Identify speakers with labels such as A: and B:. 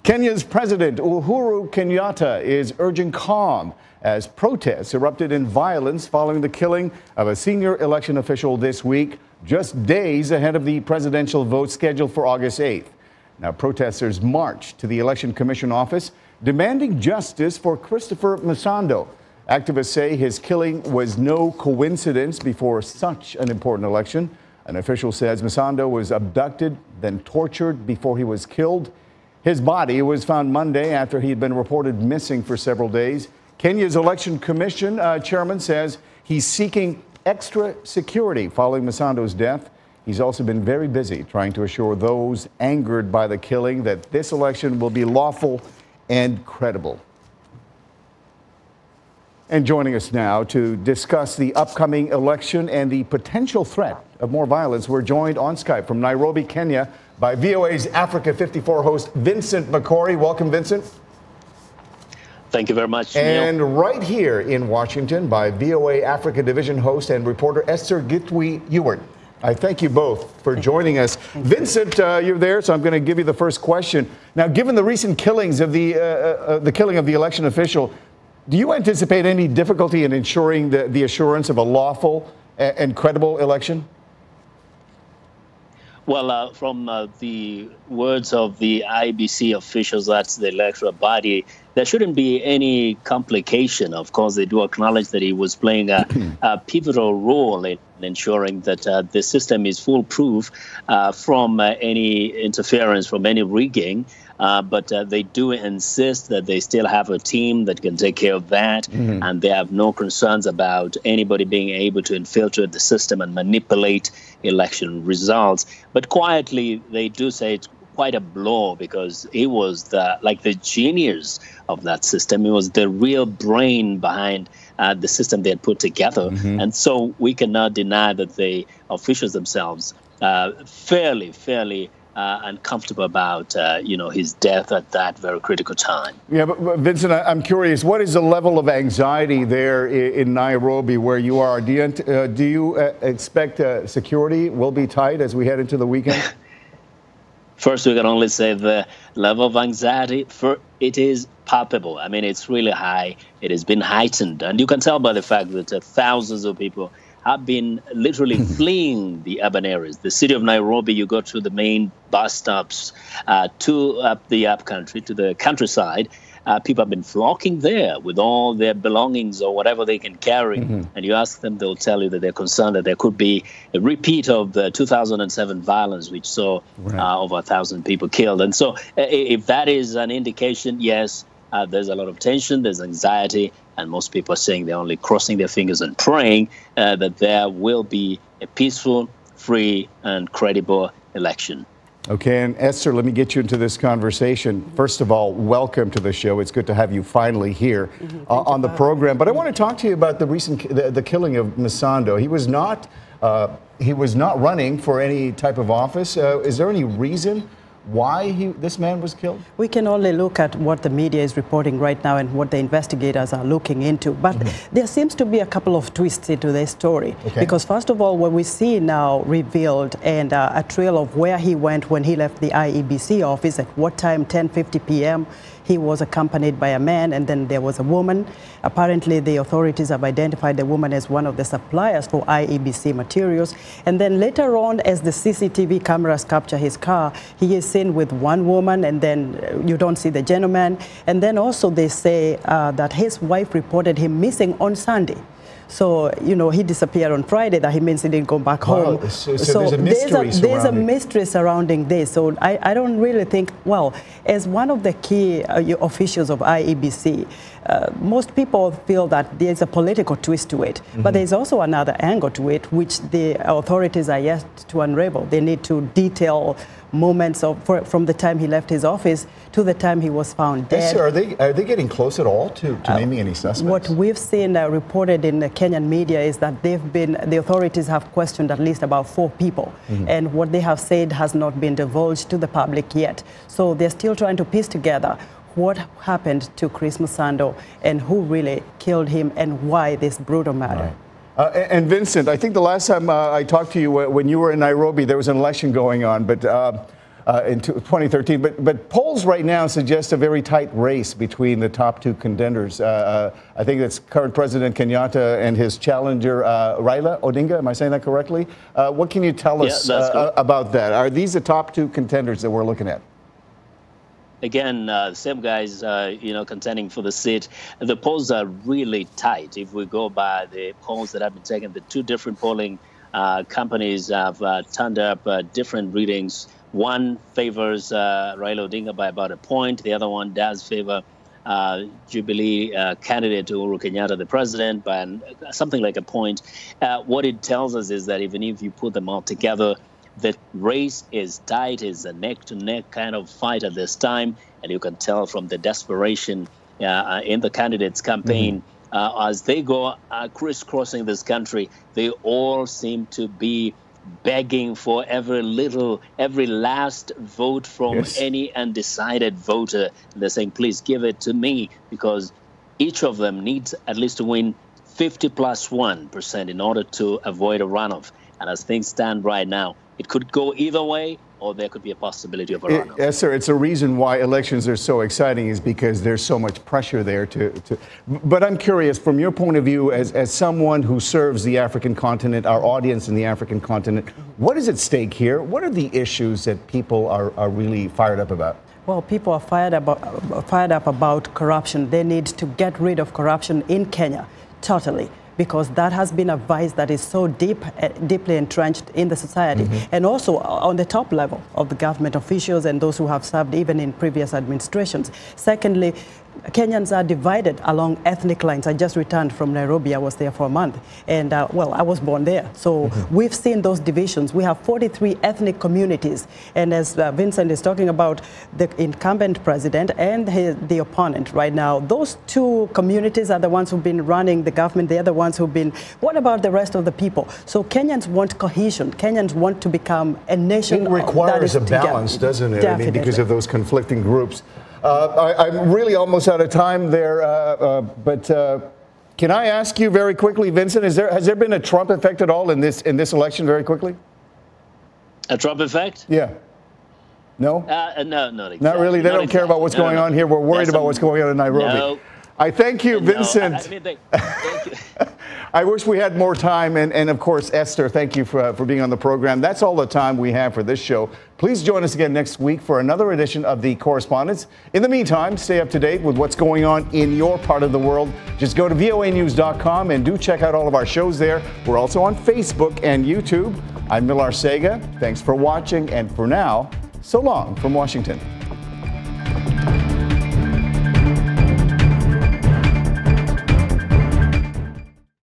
A: Kenya's President Uhuru Kenyatta is urging calm as protests erupted in violence following the killing of a senior election official this week, just days ahead of the presidential vote scheduled for August 8th. Now, protesters marched to the Election Commission office demanding justice for Christopher Msando. Activists say his killing was no coincidence before such an important election. An official says Msando was abducted, then tortured before he was killed. His body was found Monday after he had been reported missing for several days. Kenya's Election Commission chairman says he's seeking extra security following Msando's death. He's also been very busy trying to assure those angered by the killing that this election will be lawful and credible. And joining us now to discuss the upcoming election and the potential threat of more violence, we're joined on Skype from Nairobi, Kenya, by VOA's Africa 54 host, Vincent Makori. Welcome, Vincent.
B: Thank you very much, Neil.
A: And right here in Washington by VOA Africa Division host and reporter Esther Githui-Ewart. I thank you both for joining us. Vincent, you're there, so I'm going to give you the first question. Now, given the recent killings of the killing of the election official, do you anticipate any difficulty in ensuring the assurance of a lawful and credible election?
B: Well, from the words of the IEBC officials, that's the electoral body, there shouldn't be any complication. Of course, they do acknowledge that he was playing a pivotal role in ensuring that the system is foolproof from any interference, from any rigging. But they do insist that they still have a team that can take care of that. And they have no concerns about anybody being able to infiltrate the system and manipulate election results. But quietly, they do say it's quite a blow because he was the genius of that system. He was the real brain behind the system they had put together. And so we cannot deny that the officials themselves fairly uncomfortable about his death at that very critical time.
A: Yeah, but Vincent, I'm curious, what is the level of anxiety there in Nairobi where you are? Do you expect security will be tight as we head into the weekend?
B: First, we can only say the level of anxiety, it is palpable. I mean, it's really high. It has been heightened. And you can tell by the fact that thousands of people have been literally fleeing the urban areas. The city of Nairobi, you go to the main bus stops to the upcountry, to the countryside. People have been flocking there with all their belongings or whatever they can carry. And you ask them, they'll tell you that they're concerned that there could be a repeat of the 2007 violence, which saw over 1,000 people killed. And so if that is an indication, yes, there's a lot of tension, there's anxiety, and most people are saying they're only crossing their fingers and praying that there will be a peaceful, free, and credible election.
A: Okay, and Esther, let me get you into this conversation. First of all, welcome to the show. It's good to have you finally here on the program. But I want to talk to you about the recent the killing of Msando. He was not running for any type of office. Is there any reason why this man was killed?
C: We can only look at what the media is reporting right now and what the investigators are looking into. But there seems to be a couple of twists into this story. Because first of all, what we see now revealed and a trail of where he went when he left the IEBC office, at what time, 10:50 p.m. He was accompanied by a man, and then there was a woman. Apparently, the authorities have identified the woman as one of the suppliers for IEBC materials. And then later on, as the CCTV cameras capture his car, he is seen with one woman, and then you don't see the gentleman. And then also they say that his wife reported him missing on Sunday. So, he disappeared on Friday. That he means he didn't go back home.
A: So there's a mystery
C: there's a mystery surrounding this. So I don't really think, well, as one of the key officials of IEBC, most people feel that there's a political twist to it. But there's also another angle to it, which the authorities are yet to unravel. They need to detail moments from the time he left his office to the time he was found dead.
A: Yes, sir. Are they getting close at all to naming any suspects?
C: What we've seen reported in the Kenyan media is that the authorities have questioned at least about 4 people. And what they have said has not been divulged to the public yet. So they're still trying to piece together what happened to Christmas Sandow and who really killed him and why this brutal murder.
A: And Vincent, I think the last time I talked to you when you were in Nairobi, there was an election going on, but in 2013. But polls right now suggest a very tight race between the top two contenders. I think it's current President Kenyatta and his challenger Raila Odinga. Am I saying that correctly? What can you tell us about that? Are these the top two contenders that we're looking at?
B: Again, same guys, contending for the seat. The polls are really tight. If we go by the polls that have been taken, the two different polling companies have turned up different readings. One favors Raila Odinga by about a point. The other one does favor Jubilee candidate Uhuru Kenyatta, the president, by something like a point. What it tells us is that even if you put them all together, the race is tight, is a neck-to-neck kind of fight at this time, and you can tell from the desperation in the candidates' campaign as they go crisscrossing this country. They all seem to be begging for every last vote from any undecided voter. They're saying, please give it to me, because each of them needs at least to win 50+1% in order to avoid a runoff. And as things stand right now, it could go either way, or there could be a possibility of a runoff.
A: Yes, sir. It's a reason why elections are so exciting, is because there's so much pressure there But I'm curious, from your point of view, as someone who serves the African continent, our audience in the African continent, what is at stake here? What are the issues that people are really fired up about?
C: Well, people are fired up about corruption. They need to get rid of corruption in Kenya, totally, because that has been a vice that is so deeply entrenched in the society, and also on the top level of the government officials and those who have served even in previous administrations. Secondly, Kenyans are divided along ethnic lines. I just returned from Nairobi. I was there for a month. And, well, I was born there. So we've seen those divisions. We have 43 ethnic communities. And as Vincent is talking about, the incumbent president and the opponent right now, those two communities are the ones who've been running the government. They're the ones who've been, what about the rest of the people? So Kenyans want cohesion. Kenyans want to become a nation
A: that requires a balance, doesn't it?
C: Definitely.
A: I mean, because of those conflicting groups. I'm really almost out of time there, but can I ask you very quickly, Vincent, has there been a Trump effect at all in this election, very quickly?
B: A Trump effect?
A: Yeah. No?
B: No, not exactly.
A: Not really? They don't care about what's going on here? We're worried about what's going on in Nairobi.
B: No.
A: I thank you, Vincent.
B: Thank you.
A: I wish we had more time. And of course, Esther, thank you for being on the program. That's all the time we have for this show. Please join us again next week for another edition of The Correspondents. In the meantime, stay up to date with what's going on in your part of the world. Just go to voanews.com and do check out all of our shows there. We're also on Facebook and YouTube. I'm Millar Sega. Thanks for watching. And for now, so long from Washington.